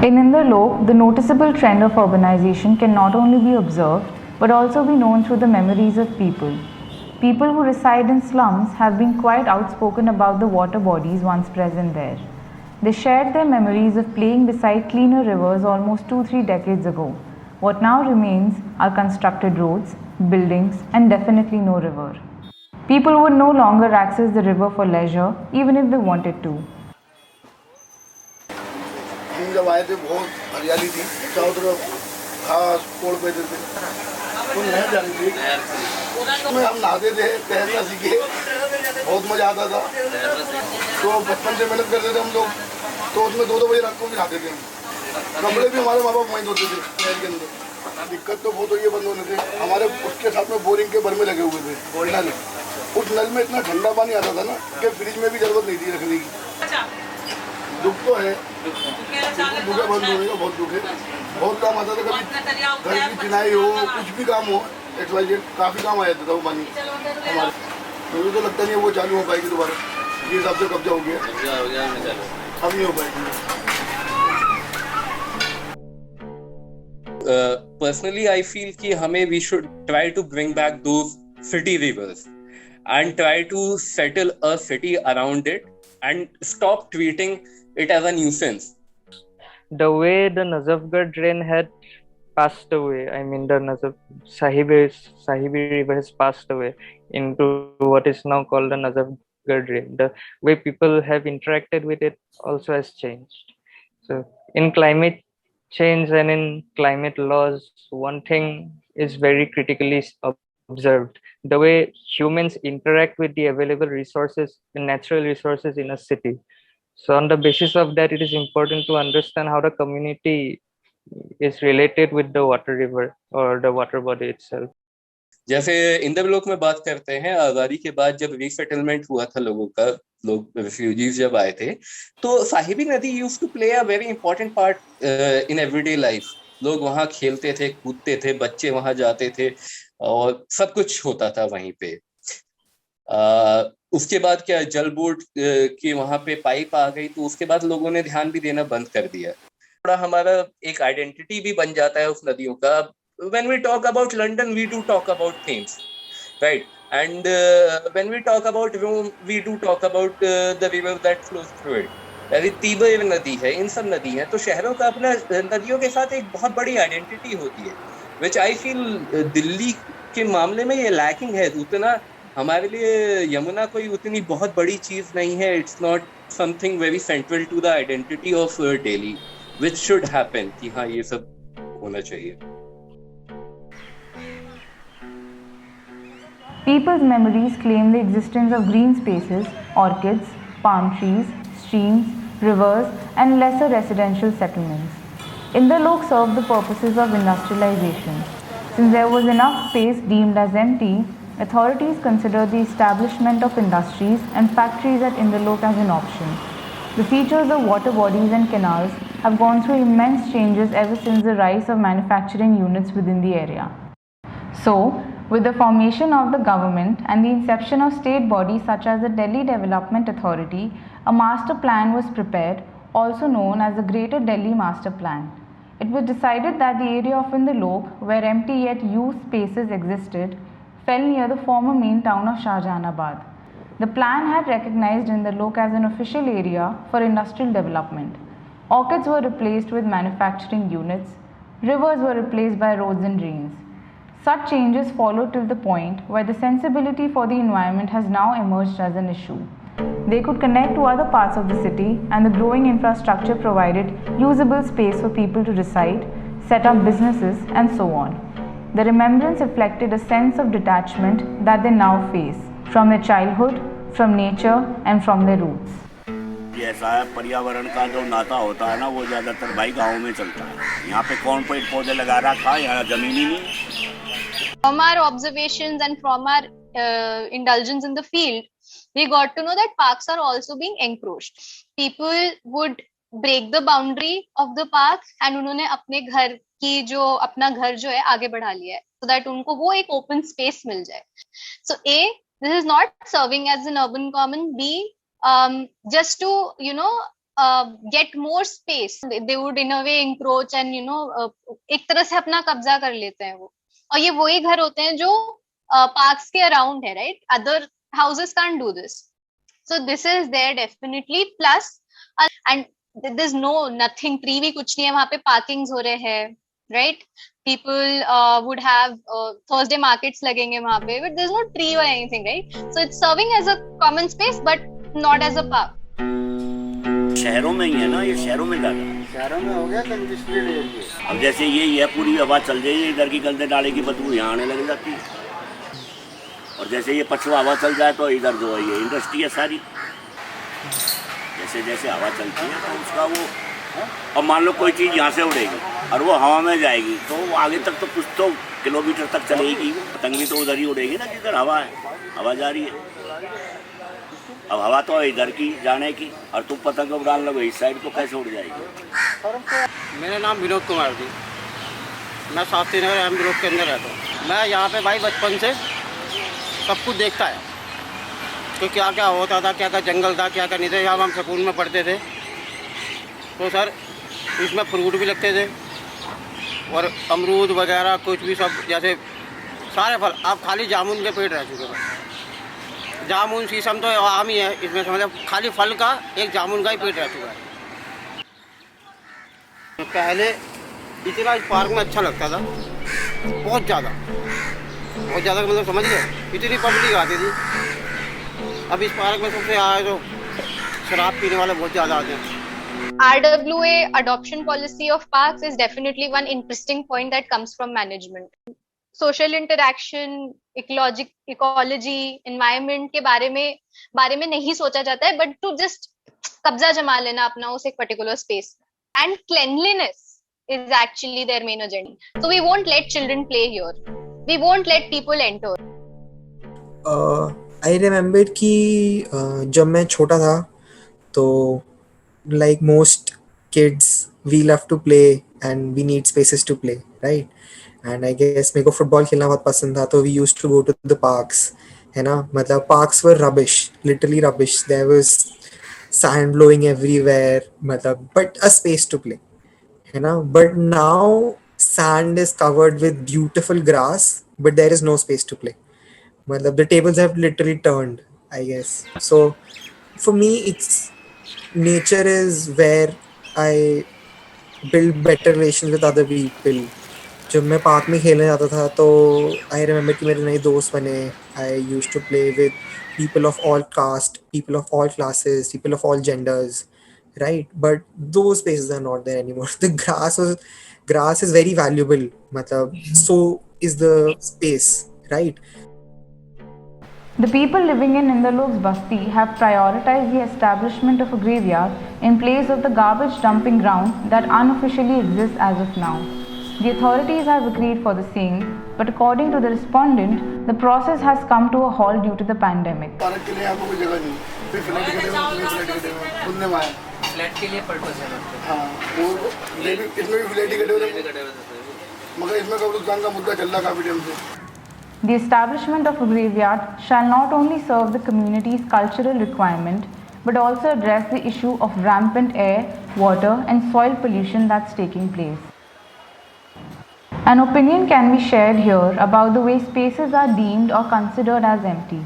In Indralok, the noticeable trend of urbanization can not only be observed but also be known through the memories of people. People who reside in slums have been quite outspoken about the water bodies once present there. They shared their memories of playing beside cleaner rivers almost 2-3 decades ago. What now remains are constructed roads, buildings, and definitely no river. People would no longer access the river for leisure, even if they wanted to. हम जब आए थे बहुत हरियाली थी, चारों तरफ घास पोड़ पे थे, तो नहर जानी थी, उसमें हम नहाते थे, तैरना सीखे, बहुत मजा आता था। तो बचपन से मेहनत करते थे हम लोग, तो उसमें 2-2 बजे रात को भी नहाते थे हम। कपड़े भी हमारे माँ बाप वहीं धोते थे नहर के अंदर। दिक्कत तो बहुत ये बंद होने थे, हमारे उसके साथ में बोरिंग के बर्मे लगे हुए थे नल। उस नल में इतना ठंडा पानी आता था ना कि फ्रिज में भी जरूरत नहीं थी रखने की। दुख तो है, दुख बंद होने का बहुत दुख है। बहुत काम आता था, कभी घर की चिनाई हो, कुछ भी काम हो, XYZ काफ़ी काम आ जाता था वो पानी हमारे। मुझे तो लगता नहीं है वो चालू हो पाएगी दोबारा, ये हिसाब से कब्जा हो गया, अब नहीं हो पाएगी। Personally, I feel कि हमें we should try to bring back those city rivers and try to settle a city around it and stop treating it as a nuisance. The way the Nazafgarh drain had passed away, I mean the Sahibi river has passed away into what is now called the Nazafgarh drain. The way people have interacted with it also has changed. So in climate change and in climate laws, one thing is very critically observed: the way humans interact with the available resources, the natural resources in a city. So on the basis of that, it is important to understand how the community is related with the water river or the water body itself. जैसे इंद्रलोक में बात करते हैं, आजादी के बाद जब resettlement हुआ था लोगों का, लोग रिफ्यूजीज जब आए थे, तो साहिबी नदी used to play a very important part in everyday life. लोग वहाँ खेलते थे, कूदते थे, बच्चे वहाँ जाते थे और सब कुछ होता था वहीं पे। उसके बाद क्या, जल बोर्ड की वहाँ पे पाइप आ गई, तो उसके बाद लोगों ने ध्यान भी देना बंद कर दिया। थोड़ा हमारा एक आइडेंटिटी भी बन जाता है उस नदियों का। When we talk about London, we do talk about Thames, right? And when we talk about Rome, we do talk about the river that flows through it. अभी तीबर नदी है, इन सब नदी हैं, तो शहरों का अपना नदियों के साथ एक बहुत बड़ी आइडेंटिटी होती है, which I feel दिल्ली के मामले में ये लैकिंग है। उतना हमारे लिए यमुना कोई उतनी बहुत बड़ी चीज नहीं है। It's not something very central to the identity of Delhi, which should happen कि हाँ ये सब होना चाहिए। People's memories claim the existence of green spaces, orchids, palm trees, streams, rivers, and lesser residential settlements. Indralok served the purposes of industrialization. Since there was enough space deemed as empty, authorities considered the establishment of industries and factories at Indralok as an option. The features of water bodies and canals have gone through immense changes ever since the rise of manufacturing units within the area. So, with the formation of the government and the inception of state bodies such as the Delhi Development Authority, a master plan was prepared, also known as the Greater Delhi Master Plan. It was decided that the area of Indralok, where empty yet used spaces existed, fell near the former main town of Shahjahanabad. The plan had recognized Indralok as an official area for industrial development. Orchids were replaced with manufacturing units, rivers were replaced by roads and drains. Such changes followed till the point where the sensibility for the environment has now emerged as an issue. They could connect to other parts of the city, and the growing infrastructure provided usable space for people to reside, set up businesses, and so on. The remembrance reflected a sense of detachment that they now face from their childhood, from nature, and from their roots. ऐसा है, पर्यावरण का जो नाता होता है ना, वो ज़्यादातर भाई गाँव में चलता है। यहाँ पे कौन पेड़ पौधे लगा रखा है, यहाँ जमीन ही नहीं। From our observations and from our indulgence in the field, we got to know that parks are also being encroached. People would break the boundary of the park and उन्होंने अपने घर की जो अपना घर जो है आगे बढ़ा लिया है, so that उनको वो एक open space मिल जाए. So A, this is not serving as an urban common. B, just to get more space. They would in a way encroach and एक तरह से अपना कब्जा कर लेते हैं वो. और ये वही घर होते हैं जो parks के around है, right? Other houses can't do this. So this is there definitely. Plus, and there's nothing tree भी कुछ नहीं है वहाँ पे, parkings हो रहे हैं, right? People would have Thursday markets लगेंगे वहाँ पे, but there's no tree or anything, right? So it's serving as a common space, but not as a park. शहरों में ही है ना, ये शहरों में ज्यादा, शहरों में हो गया कंजेस्टेड एरिया. अब जैसे ये पूरी हवा चल रही है, इधर की गंदे नाले की बदबू यहाँ आने लग जाती है, और जैसे ये पछुआ हवा चल जाए तो इधर जो है ये इंडस्ट्री है सारी. जैसे जैसे हवा चलती है तो उसका वो, अब मान लो कोई चीज़ यहाँ से उड़ेगी और वो हवा में जाएगी तो वो आगे तक तो कुछ तो किलोमीटर तक चलेगी. पतंग भी तो उधर ही उड़ेगी ना जिधर हवा है, हवा जा रही है. अब हवा तो इधर की जाने की, और तुम पतंग उड़ान लगो इस साइड तो कैसे उड़ जाएगी. मेरा नाम विनोद कुमार जी, मैं शास्त्री नगर एम ब्लॉक के अंदर रहता हूँ. मैं यहाँ पे भाई बचपन से सब कुछ देखता है तो क्या क्या होता था, क्या क्या जंगल था, क्या क्या नहीं था. जब हम स्कूल में पढ़ते थे तो सर इसमें फ्रूट भी लगते थे और अमरूद वगैरह कुछ भी, सब जैसे सारे फल. अब खाली जामुन के पेड़ रह चुके हैं. जामुन शीशम तो आम ही है इसमें, समझ खाली फल का एक जामुन का ही पेड़ रह चुका है. पहले इतना इस पार्क में अच्छा लगता था, बहुत ज़्यादा मतलब समझ गए, इतनी पब्लिक आती थी. अब इस पार्क में सबसे आए तो शराब पीने वाले बहुत ज़्यादा आते हैं. RWA adoption policy of parks is definitely one interesting point that comes from management. Social interaction, ecology, environment के बारे में नहीं सोचा जाता है, but to just कब्जा जमा लेना अपना उस एक particular space. And cleanliness is actually their main agenda. So we won't let children play here. We won't let people enter. I remember कि जब मैं छोटा था तो like most kids we love to play and we need spaces to play, right? And I guess मेरे को football खेलना बहुत पसंद था तो we used to go to the parks, है ना. मतलब parks were rubbish, literally rubbish. There was sand blowing everywhere, मतलब but a space to play, है ना. But now sand is covered with beautiful grass but there is no space to play. मतलब the tables have literally turned, I guess. So for me it's nature is where I build better relations with other people. जब मैं park में खेलने जाता था तो I remember कि मेरे नए दोस्त बने. I used to play with people of all caste, people of all classes, people of all genders, right. But those spaces are not there anymore. The grass is very valuable, मतलब so is the space, right. The people living in Indalok's Basti have prioritized the establishment of a graveyard in place of the garbage dumping ground that unofficially exists as of now. The authorities have agreed for the same, but according to the respondent, the process has come to a halt due to the pandemic. Park के लिए यहाँ पे कोई जगह नहीं, फिर flat के लिए खुदने में आया. फ्लैट के लिए पर्पस है मतलब. हाँ, वो इसमें भी फ्लैट ही कटे हुए थे, मगर इसमें कब्रिस्तान का मुद्दा चल रहा काफी टाइम से. The establishment of a graveyard shall not only serve the community's cultural requirement, but also address the issue of rampant air, water, and soil pollution that's taking place. An opinion can be shared here about the way spaces are deemed or considered as empty.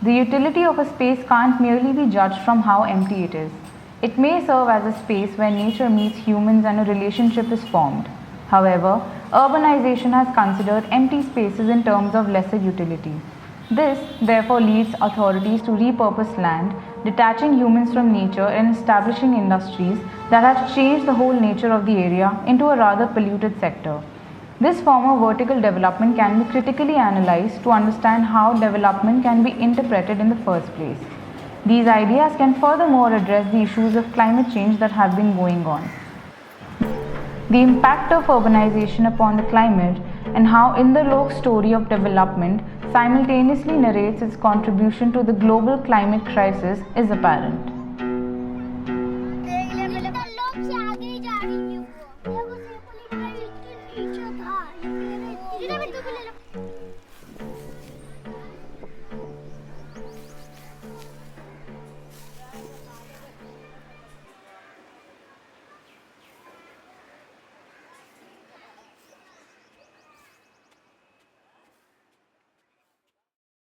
The utility of a space can't merely be judged from how empty it is. It may serve as a space where nature meets humans and a relationship is formed. However, urbanization has considered empty spaces in terms of lesser utility. This, therefore, leads authorities to repurpose land, detaching humans from nature and establishing industries that have changed the whole nature of the area into a rather polluted sector. This form of vertical development can be critically analyzed to understand how development can be interpreted in the first place. These ideas can furthermore address the issues of climate change that have been going on. The impact of urbanization upon the climate and how Indalok's story of development simultaneously narrates its contribution to the global climate crisis is apparent. लोग से आगे ही जा रही है वो, जब उसे police teacher था